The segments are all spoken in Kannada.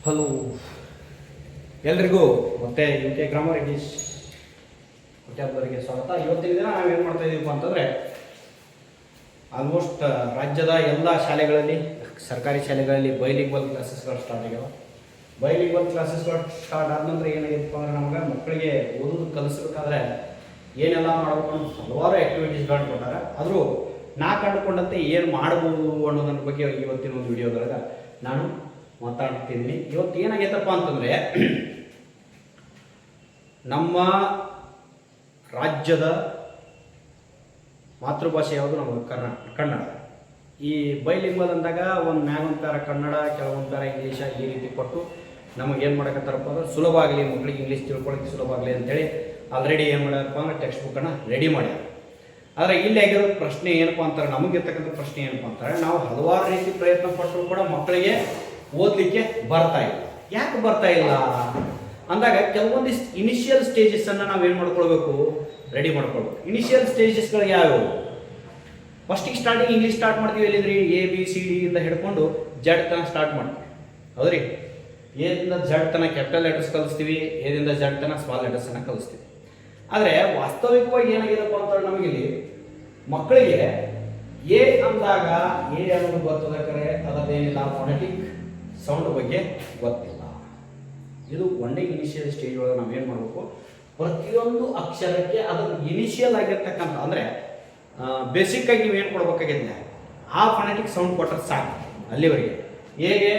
ಹಲೋ ಎಲ್ರಿಗೂ ಮತ್ತೆ ಯು ಕೆ ಗ್ರಾಮರ್ ಇಂಗ್ಲೀಷ್ ವಿದ್ಯಾರ್ಥಿಗಳಿಗೆ ಸ್ವಾಗತ. ಇವತ್ತಿನ ದಿನ ನಾವೇನು ಮಾಡ್ತಾ ಇದ್ದೀವಿ ಅಂತಂದರೆ ಆಲ್ಮೋಸ್ಟ್ ರಾಜ್ಯದ ಎಲ್ಲ ಶಾಲೆಗಳಲ್ಲಿ ಸರ್ಕಾರಿ ಶಾಲೆಗಳಲ್ಲಿ ಬೈಲಿಂಗ್ವಲ್ ಕ್ಲಾಸಸ್ಗಳು ಸ್ಟಾರ್ಟ್ ಆಗ್ಯಾವ. ಬೈಲಿಂಗ್ವಲ್ ಕ್ಲಾಸಸ್ಗಳು ಸ್ಟಾರ್ಟ್ ಆದ ನಂತರ ಏನಾಗಿತ್ತಪ್ಪ ಅಂದ್ರೆ ನಮ್ಗೆ ಮಕ್ಕಳಿಗೆ ಓದೋದು ಕಲಿಸ್ಬೇಕಾದ್ರೆ ಏನೆಲ್ಲ ಮಾಡಬೇಕು ಅನ್ನೋ ಹಲವಾರು ಆ್ಯಕ್ಟಿವಿಟೀಸ್ಗಳನ್ನ ಕೊಟ್ಟಾರೆ. ಆದರೂ ನಾ ಕಂಡುಕೊಂಡಂತೆ ಏನು ಮಾಡ್ಬೋದು ಅನ್ನೋದ್ರ ಬಗ್ಗೆ ಇವತ್ತಿನ ಒಂದು ವಿಡಿಯೋದೊಳಗೆ ನಾನು ಮಾತಾಡ್ತಿದ್ದೀನಿ. ಇವತ್ತು ಏನಾಗೈತಪ್ಪ ಅಂತಂದರೆ ನಮ್ಮ ರಾಜ್ಯದ ಮಾತೃಭಾಷೆ ಯಾವುದು ನಮ್ಮ ಕನ್ನಡ. ಈ ಬೈಲಿಂಗ್ವಲ್ ಅಂದಾಗ ಒಂದು ಮ್ಯಾಗೊಂದು ಪ್ಯಾರ ಕನ್ನಡ, ಕೆಲವೊಂದು ಪ್ಯಾರ ಇಂಗ್ಲೀಷ ಈ ರೀತಿ ಕೊಟ್ಟು ನಮಗೇನು ಮಾಡಕತ್ತಾರಪ್ಪ ಅಂದ್ರೆ ಸುಲಭ ಆಗಲಿ, ಮಕ್ಕಳಿಗೆ ಇಂಗ್ಲೀಷ್ ತಿಳ್ಕೊಳ್ಳೋಕ್ಕೆ ಸುಲಭ ಆಗಲಿ ಅಂತೇಳಿ ಆಲ್ರೆಡಿ ಏನು ಮಾಡ್ಯಾರಪ್ಪ ಅಂದ್ರೆ ಟೆಕ್ಸ್ಟ್ ಬುಕ್ಕನ್ನು ರೆಡಿ ಮಾಡ್ಯಾರ. ಆದರೆ ಇಲ್ಲಿ ಆಗಿರೋ ಪ್ರಶ್ನೆ ಏನಪ್ಪ ಅಂತಾರೆ, ನಮಗಿರ್ತಕ್ಕಂಥ ಪ್ರಶ್ನೆ ಏನಪ್ಪ ಅಂತಾರೆ, ನಾವು ಹಲವಾರು ರೀತಿ ಪ್ರಯತ್ನ ಪಟ್ಟರು ಕೂಡ ಮಕ್ಕಳಿಗೆ ಓದಲಿಕ್ಕೆ ಬರ್ತಾ ಇಲ್ಲ. ಯಾಕೆ ಬರ್ತಾ ಇಲ್ಲ ಅಂದಾಗ ಕೆಲವೊಂದಿಷ್ಟು ಇನಿಷಿಯಲ್ ಸ್ಟೇಜಸ್ಸನ್ನು ನಾವೇನು ಮಾಡ್ಕೊಳ್ಬೇಕು, ರೆಡಿ ಮಾಡ್ಕೊಳ್ಬೇಕು. ಇನಿಷಿಯಲ್ ಸ್ಟೇಜಸ್ಗಳು ಯಾವ್ಯಾವು? ಫಸ್ಟಿಗೆ ಸ್ಟಾರ್ಟಿಂಗ್ ಇಂಗ್ಲೀಷ್ ಸ್ಟಾರ್ಟ್ ಮಾಡ್ತೀವಿ ಎಲ್ಲಿದ್ರಿ, ABCD ಇಂದ ಹಿಡ್ಕೊಂಡು ಜಡ್ ತನಕ ಸ್ಟಾರ್ಟ್ ಮಾಡ್ತೀವಿ. ಹೌದ್ರಿ, ಎದಿಂದ ಜಡ್ ತನಕ ಕ್ಯಾಪಿಟಲ್ ಲೆಟರ್ಸ್ ಕಲಿಸ್ತೀವಿ, ಎದಿಂದ ಜಡ್ ತನಕ ಸ್ಮಾಲ್ ಲೆಟರ್ಸನ್ನು ಕಲಿಸ್ತೀವಿ. ಆದರೆ ವಾಸ್ತವಿಕವಾಗಿ ಏನಾಗಿದೆಪ್ಪ ಅಂತ ನಮಗಿಲ್ಲಿ ಮಕ್ಕಳಿಗೆ ಎ ಅಂದಾಗ ಎ ಅನ್ನೋದು ಗೊತ್ತದ ಕರೆ, ಅದರದ್ದೇನಿಲ್ಲ ಫೊನೆಟಿಕ್ ಸೌಂಡ್ ಬಗ್ಗೆ ಗೊತ್ತಿಲ್ಲ. ಇದು ಒಳ್ಳೆ ಇನಿಷಿಯಲ್ ಸ್ಟೇಜ್ ಒಳಗೆ ನಾವೇನು ಮಾಡಬೇಕು, ಪ್ರತಿಯೊಂದು ಅಕ್ಷರಕ್ಕೆ ಅದರ ಇನಿಷಿಯಲ್ ಆಗಿರ್ತಕ್ಕಂಥ ಅಂದರೆ ಬೇಸಿಕ್ ಆಗಿ ನೀವೇನು ಕೊಡ್ಬೇಕಾಗಿದೆ, ಆ ಫೊನೆಟಿಕ್ ಸೌಂಡ್ ಕೊಟ್ಟರೆ ಸಾಕು. ಅಲ್ಲಿವರೆಗೆ ಹೇಗೆ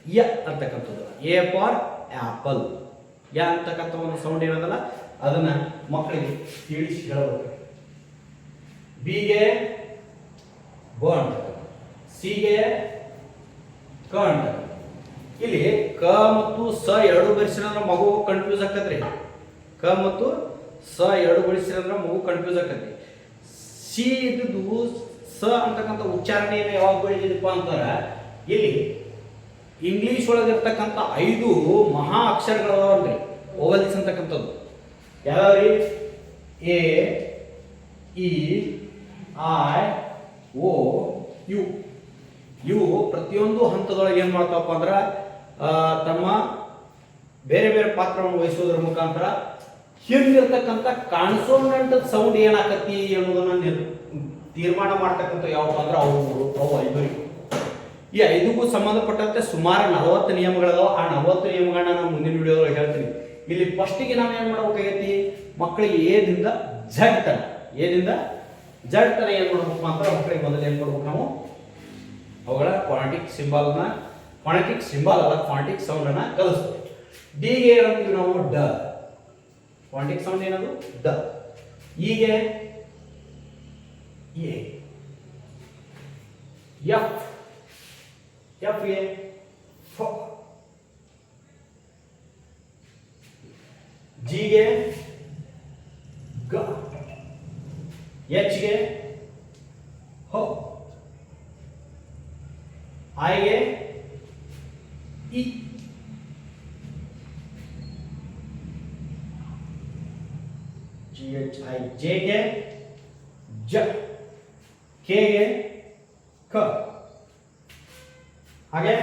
ಯ ಅಂತಕ್ಕಂಥದ್ದು, ಎ ಫಾರ್ ಆ್ಯಪಲ್, ಯ ಅಂತಕ್ಕಂಥ ಒಂದು ಸೌಂಡ್ ಏನದಲ್ಲ ಅದನ್ನು ಮಕ್ಕಳಿಗೆ ತಿಳಿಸಿ ಹೇಳಬೇಕು. ಬಿಗೆ ಬ ಅಂತ, ಸಿಗೆ ಕ ಅಂತ. ಇಲ್ಲಿ ಕ ಮತ್ತು ಸ ಎರಡು ಬರಿಸಿದ್ರೆ ಮಗು ಕನ್ಫ್ಯೂಸ್ ಆಗ್ತದ್ರಿ. ಕ ಮತ್ತು ಸ ಎರಡು ಬರಿಸಿದ್ರೆ ಮಗು ಕನ್ಫ್ಯೂಸ್ ಆಗ್ತೈತಿ. ಸಿ ಇದ್ದು ಸ ಅಂತಕ್ಕಂಥ ಉಚ್ಚಾರಣೆಯನ್ನು ಯಾವಾಗ ಬೆಳೆದಿದಪ್ಪ ಅಂತಾರೆ, ಇಲ್ಲಿ ಇಂಗ್ಲೀಷ್ ಒಳಗಿರ್ತಕ್ಕಂಥ 5 ಮಹಾ ಅಕ್ಷರಗಳವಲ್ರಿ, ಓವಲ್ಸ್ ಅಂತಕ್ಕಂಥದ್ದು ಯಾವ್ಯಾವ್ರಿ? A, E, I, O, U. ಇವು ಪ್ರತಿಯೊಂದು ಹಂತದೊಳಗೆ ಏನು ಮಾಡ್ತಾವಪ್ಪ ಅಂದ್ರೆ ತಮ್ಮ ಬೇರೆ ಬೇರೆ ಪಾತ್ರವನ್ನು ವಹಿಸೋದ್ರ ಮುಖಾಂತರ ಹಿಂದಿರ್ತಕ್ಕಂಥ ಕಾನ್ಸೋನೆಂಟ್ ಸೌಂಡ್ ಏನಾಕತಿ ಅನ್ನೋದನ್ನ ತೀರ್ಮಾನ ಮಾಡ್ತಕ್ಕಂಥ ಯಾವಪ್ಪ ಅಂದ್ರೆ ಅವು 5. ಈ 5ಗೂ ಸಂಬಂಧಪಟ್ಟಂತೆ ಸುಮಾರು 40 ನಿಯಮಗಳಿದಾವೆ. ಆ 40 ನಿಯಮಗಳನ್ನ ನಾನು ಮುಂದಿನ ವಿಡಿಯೋದೊಳಗೆ ಹೇಳ್ತೀನಿ. ಇಲ್ಲಿ ಫಸ್ಟಿಗೆ ನಾವು ಏನು ಮಾಡ್ಬೇಕಾಗೈತಿ, ಮಕ್ಕಳಿಗೆ ಎದಿಂದ ಜಡ್ ತನ ಏನು ಮಾಡ್ಬೇಕು ಅಂತ ಮಕ್ಕಳಿಗೆ ಮೊದಲು ಏನು ಮಾಡ್ಬೇಕು, ನಾವು ಅವುಗಳ ಫೊನೆಟಿಕ್ ಸಿಂಬಲ್ ಅಲ್ಲ ಫೊನೆಟಿಕ್ ಸೌಂಡನ್ನು ಕಲಿಸ್ತೀವಿ. ಡಿಗೆ ಏನಂತೀವಿ ನಾವು, ಡ. ಫೊನೆಟಿಕ್ ಸೌಂಡ್ ಏನದು ಡ. ಹೀಗೆ ಎ, ಎಫ್ ಗೆ ಫ, ಜಿಗೆ ಗ, ಎಚ್ ಗೆ ಹೋ, ಐಗೆ ಇ, GHI, ಜೆಗೆ ಜ, ಕೆಗೆ ಕ, ಹಾಗೆ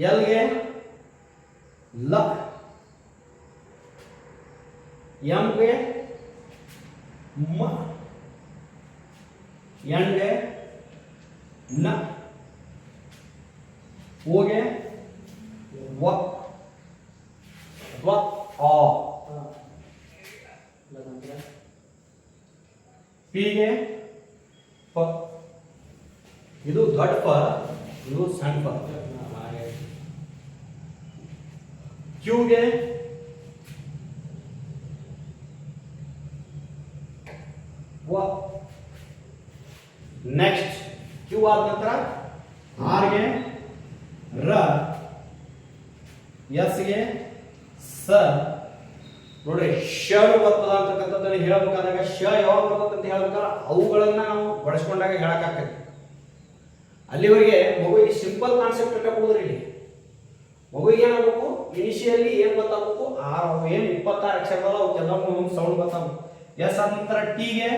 ಎಲ್ಗೆ ಲ, ಎಂಗೆ ಮ, ಎನ್ಗೆ ನ, ಓಗೆ ವ ಅಥವಾ ಆ, ಪಿಗೆ ಪ. ಇದು ದೊಡ್ಡ ಪ, ಇದು ಸಣ್ಣ ಪ. ಕ್ಯೂಗೆ ವ. ನೆಕ್ಸ್ಟ್ ಕ್ಯೂ ಆದ ನಂತರ ಆರ್ಗೆ ರ, ಎಸ್ಗೆ ಸ. ನೋಡ್ರಿ, ಶ ಬರ್ತದ ಅಂತಕ್ಕಂಥದ್ದನ್ನು ಹೇಳಬೇಕಾದಾಗ ಶ ಯಾವಾಗ ಬರ್ತದೆ ಅಂತ ಹೇಳ್ಬೇಕಾದ್ರೆ ಅವುಗಳನ್ನ ನಾವು ಬಳಸ್ಕೊಂಡಾಗ ಹೇಳಕ್ಕಾಗ್ತೈತಿ. ಅಲ್ಲಿವರೆಗೆ ಮಗುವಿಗೆ ಸಿಂಪಲ್ ಕಾನ್ಸೆಪ್ಟ್ ಇಟ್ಟಕೊಡುದ್ರಿ. ಇಲ್ಲಿ ಮಗುವಿಗೆ ಏನಾಗಬೇಕು, ಇನಿಷಿಯಲಿ ಏನು ಗೊತ್ತಾಗಬೇಕು, ಏನು 26 ಅಕ್ಷರದಲ್ಲ ಅವಕ್ಕೆಲ್ಲ ಒಂದು ಸೌಂಡ್ ಗೊತ್ತಾಗಬೇಕು. ಎಸ್ ಆದ ನಂತರ ಟಿಗೆ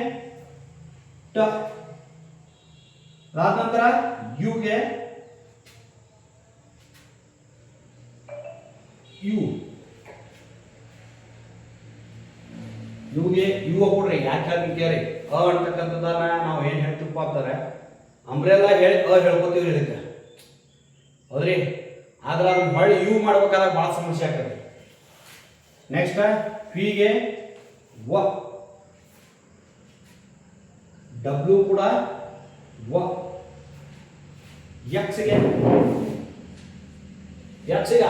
ಟ, ಅದಾದ ನಂತರ ಯುಗೆ ಯು ಇವ್ಗೆ ಇವು ಕೊಡ್ರಿ ಯಾಕೆ ಹೇಳ್ತೀರಿ ಅ ಅಂತಕ್ಕಂಥದ್ದನ್ನ ನಾವು ಏನು ಹೇಳ್ತೀವಪ್ಪ ಅಂತಾರೆ ಅಂಬ್ರೆಲ್ಲ ಹೇಳಿ ಹೇಳ್ಕೊತೀವ್ರಿ ಇದಕ್ಕೆ ಹೌದ್ರಿ ಆದ್ರೆ ಅದನ್ನ ಹೊಳ್ಳಿ ಯು ಮಾಡ್ಬೇಕಾದಾಗ ಭಾಳ ಸಮಸ್ಯೆ ಆಗ್ತದೆ. ನೆಕ್ಸ್ಟ್ ಪಿಗೆ ವ ಡಬ್ಲ್ಯೂ ಕೂಡ ವ ಎಕ್ಸ್ಗೆ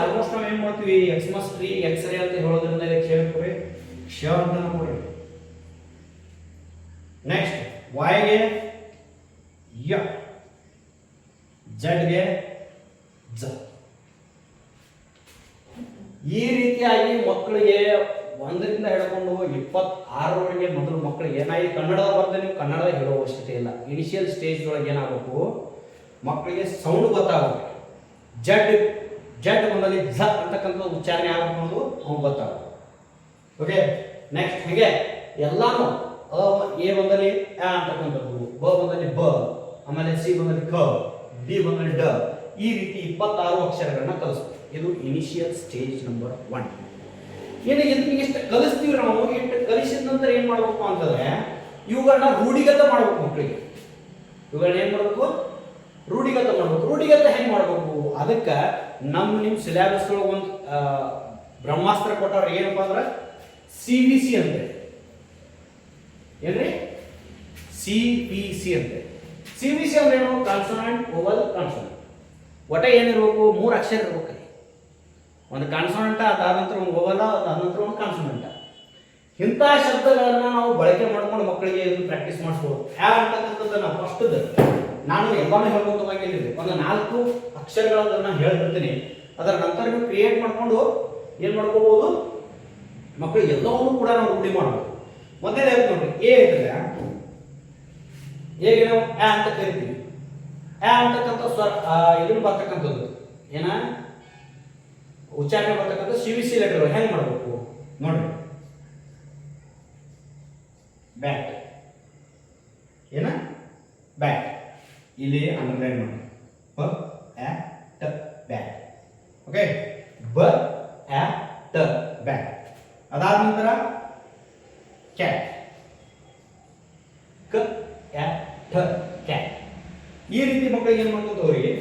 ಆಲ್ಮೋಸ್ಟ್ ನಾವು ಏನು ಮಾಡ್ತೀವಿ ಎಕ್ಸ್ ಟ್ರೀ ಎಕ್ಸ್ರೇ ಅಂತ ಹೇಳೋದ್ರಿಂದ ಇದಕ್ಕೆ ಹೇಳ್ಕೊರಿ ಕ್ಷ ಅಂತ ಕೊಡ್ರಿ. ನೆಕ್ಸ್ಟ್ ವಾಯ್ಗೆ ಯ ಜಡ್ಗೆ ಜ. ಈ ರೀತಿಯಾಗಿ ಮಕ್ಕಳಿಗೆ 1ರಿಂದ ಹಿಡ್ಕೊಂಡು 26ರವರೆಗೆ ಮೊದಲು ಮಕ್ಕಳಿಗೆ ಏನಾಗಿ ಕನ್ನಡದ ಬರ್ತದೆ ನೀವು ಕನ್ನಡದ ಹೇಳೋ ಅವಶ್ಯಕತೆ ಇಲ್ಲ. ಇನಿಷಿಯಲ್ ಸ್ಟೇಜ್ ಒಳಗೆ ಏನಾಗಬೇಕು ಮಕ್ಕಳಿಗೆ ಸೌಂಡ್ ಗೊತ್ತಾಗಬೇಕು. ಜಡ್ ಬಂದಲ್ಲಿ ಝ ಅಂತಕ್ಕಂಥ ಉಚ್ಚಾರಣೆ ಆಗಬೇಕು ಅನ್ನೋದು ಅವ್ನು ಗೊತ್ತಾಗಬೇಕು. ಓಕೆ ನೆಕ್ಸ್ಟ್ ಹೀಗೆ ಎಲ್ಲಾನು ಎ ಬಂದಲ್ಲಿ ಆ ಅಂತಕ್ಕಂಥದ್ದು, ಬ ಬಂದಲ್ಲಿ ಬ, ಆಮೇಲೆ ಸಿ ಬಂದಲ್ಲಿ ಕ, ಡಿ ಬಂದಲ್ಲಿ ಡ, ಈ ರೀತಿ 26 ಅಕ್ಷರಗಳನ್ನ ಕಲಿಸ್ತೀವಿ. ಇದು ಇನಿಷಿಯಲ್ ಸ್ಟೇಜ್ ನಂಬರ್ 1. ಏನು ಇದನ್ನ ಇಷ್ಟು ಕಲಿಸ್ತೀವಿ ನಾವು. ಇಷ್ಟು ಕಲಿಸಿದ ನಂತರ ಏನು ಮಾಡಬೇಕು ಅಂತಂದ್ರೆ ಇವುಗಳನ್ನ ರೂಢಿಗತ ಮಾಡ್ಬೇಕು ಮಕ್ಕಳಿಗೆ. ಇವುಗಳನ್ನ ಏನು ಮಾಡಬೇಕು ರೂಢಿಗತ ಮಾಡ್ಬೇಕು. ರೂಢಿಗತ ಹೆಂಗೆ ಮಾಡಬೇಕು ಅದಕ್ಕೆ ನಿಮ್ಮ ಸಿಲೆಬಸ್ ಒಳಗೆ ಒಂದು ಬ್ರಹ್ಮಾಸ್ತ್ರ ಕೊಟ್ಟವ್ರು ಏನಪ್ಪಾ ಅಂದ್ರೆ CBC ಅಂತೆ. ಏನ್ರಿ CBC ಅಂತೆ. CBC ಅಂದ್ರೆ ಏನು ಕಾನ್ಸೋನೆಂಟ್ ವೋವೆಲ್ ಕಾನ್ಸೋನೆಂಟ್. ಒಟ್ಟ ಏನಿರ್ಬೇಕು 3 ಅಕ್ಷರ ಇರ್ಬೇಕು. ಒಂದು ಕಾನ್ಸೋನೆಂಟ್ ಅದಾದ ನಂತರ ಒಂದು ವೋವೆಲ್ ಅದಾದ ನಂತರ ಒಂದು ಕಾನ್ಸೋನೆಂಟ್. ಇಂಥ ಶಬ್ದಗಳನ್ನ ನಾವು ಬಳಕೆ ಮಾಡ್ಕೊಂಡು ಮಕ್ಕಳಿಗೆ ಇದನ್ನು ಪ್ರಾಕ್ಟೀಸ್ ಮಾಡಿಸ್ಬೋದು. ಯಾವ ಅಂತಕ್ಕಂಥದ್ದನ್ನ ಫಸ್ಟ್ ನಾನು ಎಲ್ಲಾನು ಹೇಳ್ಕೊಂಡು ಹೋಗಿಲ್ಲ. ಒಂದು 4 ಅಕ್ಷರಗಳನ್ನ ಹೇಳ್ಬಿಡ್ತೀನಿ. ಅದರ ನಂತರ ನೀವು ಕ್ರಿಯೇಟ್ ಮಾಡ್ಕೊಂಡು ಏನು ಮಾಡ್ಕೋಬಹುದು ಮಕ್ಕಳಿಗೆ ಎಲ್ಲವನ್ನೂ ಕೂಡ ನಾವು ರೂಢಿ ಮಾಡಬಹುದು. ಮೊದಲೇ ನೋಡಿ ಎ ಇದ್ರೆ ಹೇಗೆ ನಾವು ಆ ಅಂತ ಕರಿತೀವಿ. ಆ ಅಂತಕ್ಕಂಥ ಸ್ವರ ಇದನ್ನು ಬರ್ತಕ್ಕಂಥದ್ದು ಏನ ಉಚ್ಚಾರಣೆ ಬರ್ತಕ್ಕಂಥ CBC ಲೆಟರ್ ಹೆಂಗೆ ಮಾಡಬೇಕು ನೋಡಿ. ಬ್ಯಾಟ್ ಏನ ಬ್ಯಾಟ್ ಇಲ್ಲಿ ಅಂಡರ್ಲೈನ್ ಮಾಡಿ. ಬ ಆ ಟ ಬ್ಯಾಟ್. ಓಕೆ ಬ ಆ ಟ ಬ್ಯಾಟ್. ಅದಾದ ನಂತರ ಕ್ಯಾಟ್ ಕ ಆ ಠ ಕ್ಯಾಟ್. ಈ ರೀತಿ ಮಕ್ಕಳಿಗೆ ಏನು ಮಾಡ್ಕೋತವ್ರಿಗೆ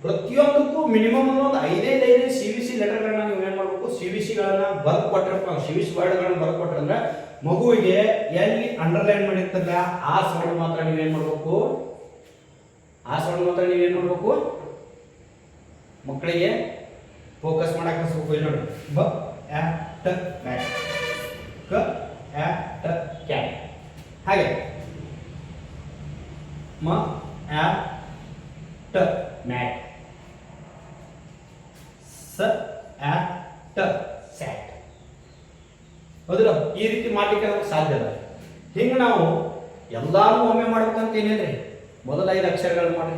ಪ್ರತಿಯೊಂದಕ್ಕೂ ಮಿನಿಮಮ್ ಒಂದು 5 CBC ಲೆಟರ್ಗಳನ್ನ ನೀವು ಏನು ಮಾಡಬೇಕು CBCಗಳನ್ನ ಬರ್ದು ಕೊಟ್ಟಿರಪ್ಪ. CBC ವರ್ಡ್ಗಳನ್ನ ಬರ್ದು ಕೊಟ್ಟರೆ ಮಗುವಿಗೆ ಎಲ್ಲಿ ಅಂಡರ್ಲೈನ್ ಮಾಡಿರ್ತಲ್ಲ ಆ ಸೌಂಡ್ ಮಾತ್ರ ನೀವೇನು ಮಾಡಬೇಕು ಮಕ್ಕಳಿಗೆ ಫೋಕಸ್ ಮಾಡಕ್ಕೆ ಕಲಿಸ್ಬೇಕು. ನೋಡಿ ಬ ಆ ಟ ಬ್ಯಾಟ್ ಕ ಆ ಟ ಕ್ಯಾಟ್. ಹಾಗೆ ಮ ಆ ಟ ಮ್ಯಾಟ್, ಸ ಆ ಟ ಸ್ಯಾಟ್. ಹೌದಿಲ್ಲ? ಈ ರೀತಿ ಮಾಡ್ಲಿಕ್ಕೆ ನಮಗೆ ಸಾಧ್ಯ ಇಲ್ಲ. ಹಿಂಗೆ ನಾವು ಎಲ್ಲಾನು ಒಮ್ಮೆ ಮಾಡ್ಬೇಕಂತ ಏನಿಲ್ರಿ. ಮೊದಲ 5 ಅಕ್ಷರಗಳನ್ನು ಮಾಡ್ರಿ,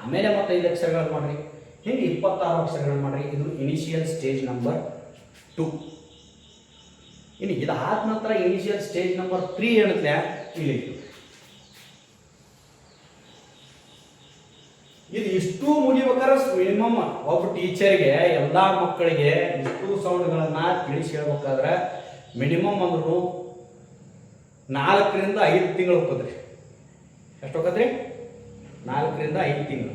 ಆಮೇಲೆ ಮತ್ತೆ 5 ಅಕ್ಷರಗಳನ್ನು ಮಾಡ್ರಿ, ಹಿಂಗೆ 26 ಅಕ್ಷರಗಳನ್ನು ಮಾಡ್ರಿ. ಇದು ಇನಿಷಿಯಲ್ ಸ್ಟೇಜ್ ನಂಬರ್ 2. ಇನ್ನು ಇದಾದ ನಂತರ ಇನಿಷಿಯಲ್ ಸ್ಟೇಜ್ ನಂಬರ್ 3 ಏನಿದೆ ಇಲ್ಲಿ. ಇದು ಇಷ್ಟು ಮುಗಿಬೇಕಾದ್ರೆ ಮಿನಿಮಮ್ ಒಬ್ಬ ಟೀಚರ್ಗೆ ಎಲ್ಲ ಮಕ್ಕಳಿಗೆ ಇಷ್ಟು ಸೌಂಡ್ಗಳನ್ನ ತಿಳಿಸಿ ಹೇಳ್ಬೇಕಾದ್ರೆ ಮಿನಿಮಮ್ ಅಂದ್ರೂ 4ರಿಂದ 5 ತಿಂಗಳು ಹೋಗ್ತದ್ರಿ. ಎಷ್ಟು ಹೋಗತ್ರಿ? 4ರಿಂದ 5 ತಿಂಗಳು.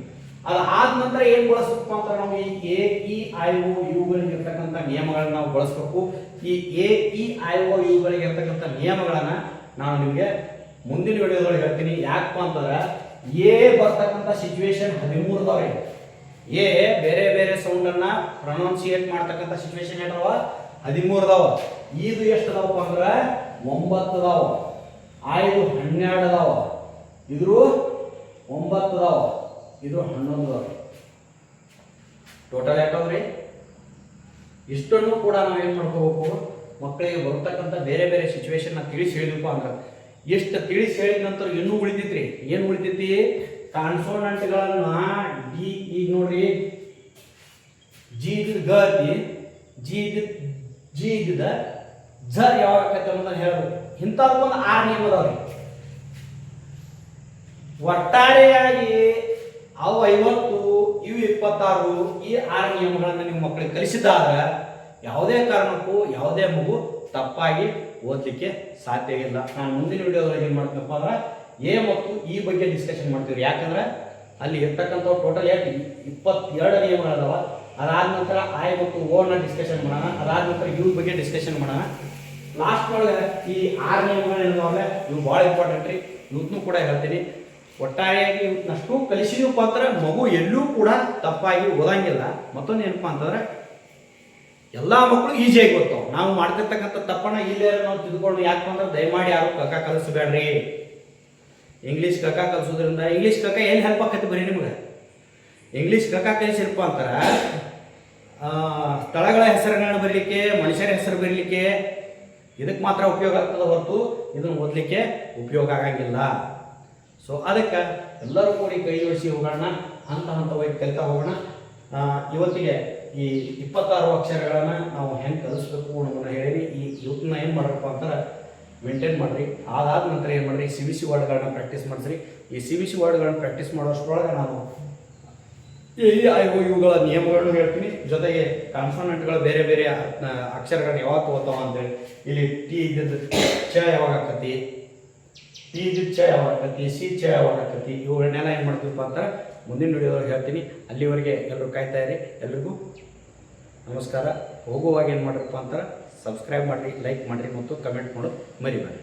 ಅದಾದ ನಂತರ ಏನು ಬಳಸಬೇಕು ಅಂತ ನಾವು ಈ AEIO ಇವುಗಳಿಗೆ ಇರ್ತಕ್ಕಂಥ ನಿಯಮಗಳನ್ನ ನಾವು ಬಳಸಬೇಕು. ಈ AEIO ಇವುಗಳಿಗೆ ಇರ್ತಕ್ಕಂಥ ನಿಯಮಗಳನ್ನ ನಾನು ನಿಮಗೆ ಮುಂದಿನ ವಿಡಿಯೋದೊಳಗೆ ಹೇಳ್ತೀನಿ. ಯಾಕಪ್ಪ ಅಂತಂದ್ರೆ ಎ ಬರ್ತಕ್ಕಂಥ ಸಿಚುವೇಶನ್ 13 ಅದಾವೆ. ಎ ಬೇರೆ ಬೇರೆ ಸೌಂಡ್ ಅನ್ನ ಪ್ರೊನೌನ್ಸಿಯೇಟ್ ಮಾಡ್ತಕ್ಕಂಥ ಸಿಚುವೇಶನ್ ಏನಾವ 13 ಅದಾವ. ಇದು ಎಷ್ಟು ಅದಾವಪ್ಪ ಅಂದ್ರೆ 9 ಅದಾವ. ಇದು 12 ಅದಾವ. ಇದ್ರು 9 ಅದಾವ. ಇದು 11 ಅದಾವ. ಟೋಟಲ್ ಯಾಕಂದ್ರಿ ಇಷ್ಟನ್ನು ಕೂಡ ನಾವು ಏನು ಮಾಡ್ಕೋಬೇಕು ಮಕ್ಕಳಿಗೆ ಬರ್ತಕ್ಕಂಥ ಬೇರೆ ಬೇರೆ ಸಿಚುವೇಶನ್ ತಿಳಿಸಿ ಹೇಳಿದಪ್ಪ ಅಂದ್ರೆ ಎಷ್ಟು ತಿಳಿಸಿ ಹೇಳಿದ ನಂತರ ಇನ್ನೂ ಉಳಿತೈತ್ರಿ. ಏನು ಉಳಿತೈತಿ? ಕಾನ್ಸೋನೆಂಟ್ಗಳನ್ನ ಡಿ. ಈಗ ನೋಡ್ರಿ ಜಿ ಗ ಐತಿ, ಜಿ ದ ಝ ಯಾವಾಗ ಆಕೈತೆ ಅನ್ನೋದನ್ನ ಹೇಳ್ಬೇಕು. ಇಂಥದಕ್ಕೊಂದು 6 ನಿಯಮ ಅದಾವ್ರಿ. ಒಟ್ಟಾರೆಯಾಗಿ ಅವು 50, ಇವು 26, ಈ 6 ನಿಯಮಗಳನ್ನು ನಿಮ್ಮ ಮಕ್ಕಳಿಗೆ ಕಲಿಸಿದಾಗ ಯಾವುದೇ ಕಾರಣಕ್ಕೂ ಯಾವುದೇ ಮಗು ತಪ್ಪಾಗಿ ಓದಲಿಕ್ಕೆ ಸಾಧ್ಯ ಇಲ್ಲ. ನಾನು ಮುಂದಿನ ವಿಡಿಯೋದಲ್ಲಿ ಏನು ಮಾಡ್ತೀನಪ್ಪ ಅಂದ್ರೆ ಎ ಮತ್ತು ಈ ಬಗ್ಗೆ ಡಿಸ್ಕಷನ್ ಮಾಡ್ತೀವಿ. ಯಾಕಂದ್ರೆ ಅಲ್ಲಿ ಇರ್ತಕ್ಕಂಥ ಟೋಟಲ್ 22 ನಿಯಮಗಳದಾವ. ಅದಾದ ನಂತರ ಐ ಮತ್ತು ಓನ ಡಿಸ್ಕಷನ್ ಮಾಡೋಣ. ಅದಾದ ನಂತರ ಇವ್ರ ಬಗ್ಗೆ ಡಿಸ್ಕಷನ್ ಮಾಡೋಣ. ಲಾಸ್ಟ್ ಒಳಗೆ ಈ 6 ನಿಯಮಗಳೇನಿದಾವಲ್ಲ ಇವು ಭಾಳ ಇಂಪಾರ್ಟೆಂಟ್ ರೀ. ಇವತ್ತೂ ಕೂಡ ಹೇಳ್ತೀನಿ. ಒಟ್ಟಾರೆಯಾಗಿ ಇವತ್ತಷ್ಟು ಕಲಿಸಿದಪ್ಪ ಅಂದ್ರೆ ಮಗು ಎಲ್ಲೂ ಕೂಡ ತಪ್ಪಾಗಿ ಓದಂಗಿಲ್ಲ. ಮತ್ತೊಂದು ಏನಪ್ಪಾ ಅಂತಂದ್ರೆ ಎಲ್ಲ ಮಕ್ಕಳು ಈಜಿಯಾಗಿ ಗೊತ್ತಾವ. ನಾವು ಮಾಡ್ತಿರ್ತಕ್ಕಂಥ ತಪ್ಪನ್ನ ಇಲ್ಲೇ ನಾವು ತಿಳ್ಕೊಂಡು ಯಾಕಪ್ಪ ಅಂದ್ರೆ ದಯಮಾಡಿ ಯಾರು ಕಕ್ಕ ಕಲಿಸಬೇಡ್ರಿ. ಇಂಗ್ಲೀಷ್ ಕಕ್ಕ ಕಲಿಸೋದ್ರಿಂದ ಇಂಗ್ಲೀಷ್ ಕಕ್ಕ ಎಲ್ಲಿ ಹೆಲ್ಪ್ ಆಕೈತಿ ಬರೀ ನಿಮ್ಗೆ. ಇಂಗ್ಲೀಷ್ ಕಕ್ಕ ಕಲಿಸಿರಪ್ಪ ಅಂತಾರ ಸ್ಥಳಗಳ ಹೆಸರುಗಳನ್ನ ಬರೀಲಿಕ್ಕೆ, ಮನುಷ್ಯರ ಹೆಸರು ಬರೀಲಿಕ್ಕೆ ಇದಕ್ಕೆ ಮಾತ್ರ ಉಪಯೋಗ ಆಗ್ತದೆ ಹೊರತು ಇದನ್ನು ಓದಲಿಕ್ಕೆ ಉಪಯೋಗ ಆಗಂಗಿಲ್ಲ. ಸೊ ಅದಕ್ಕೆ ಎಲ್ಲರೂ ಕೂಡಿ ಕೈ ಜೋಡಿಸಿ ಹೋಗೋಣ, ಹಂತವಾಗಿ ಕಲಿತಾ ಹೋಗೋಣ. ಇವತ್ತಿಗೆ ಈ 26 ಅಕ್ಷರಗಳನ್ನು ನಾವು ಹೆಂಗೆ ಕಲಿಸ್ಬೇಕು ಅನ್ನೋದನ್ನ ಹೇಳಿ ಇವತ್ತನ್ನ ಏನು ಮಾಡ್ರಪ್ಪ ಅಂತಾರೆ ಮೇಂಟೈನ್ ಮಾಡಿರಿ. ಅದಾದ ನಂತರ ಏನು ಮಾಡಿರಿ CBC ವರ್ಡ್ಗಳನ್ನ ಪ್ರಾಕ್ಟೀಸ್ ಮಾಡಿಸ್ರಿ. ಈ CBC ವರ್ಡ್ಗಳನ್ನ ಪ್ರಾಕ್ಟೀಸ್ ಮಾಡೋಷ್ಟರೊಳಗೆ ನಾನು ಇವುಗಳ ನಿಯಮಗಳನ್ನು ಹೇಳ್ತೀನಿ. ಜೊತೆಗೆ ಕಾನ್ಸೋನೆಂಟ್ಗಳು ಬೇರೆ ಬೇರೆ ಅಕ್ಷರಗಳನ್ನ ಯಾವಾಗ ತಗೋತಾವ ಅಂತೇಳಿ, ಇಲ್ಲಿ ಟಿ ಇದ್ದಿದ್ದು ಚ ಯಾವಾಗ ಆಕತಿ, ಟಿ ಇದ್ದಿದ್ದು ಚ ಯಾವಾಗ ಆಕತಿ, ಸಿ ಚ ಯಾವಾಗ ಆಕತಿ, ಇವುಗಳನ್ನೆಲ್ಲ ಏನು ಮಾಡ್ತೀವಪ್ಪ ಅಂತ ಮುಂದಿನ ವಿಡಿಯೋದಲ್ಲಿ ಹೇಳ್ತೀನಿ. ಅಲ್ಲಿವರೆಗೆ ಎಲ್ಲರೂ ಕಾಯ್ತಾ ಇರಿ. ಎಲ್ರಿಗೂ ನಮಸ್ಕಾರ. ಹೋಗುವಾಗ ಏನು ಮಾಡ್ರಪ್ಪ ಅಂತಾರೆ ಸಬ್ಸ್ಕ್ರೈಬ್ ಮಾಡಿರಿ, ಲೈಕ್ ಮಾಡಿರಿ ಮತ್ತು ಕಮೆಂಟ್ ಮಾಡೋದು ಮರಿಬೇಡಿ.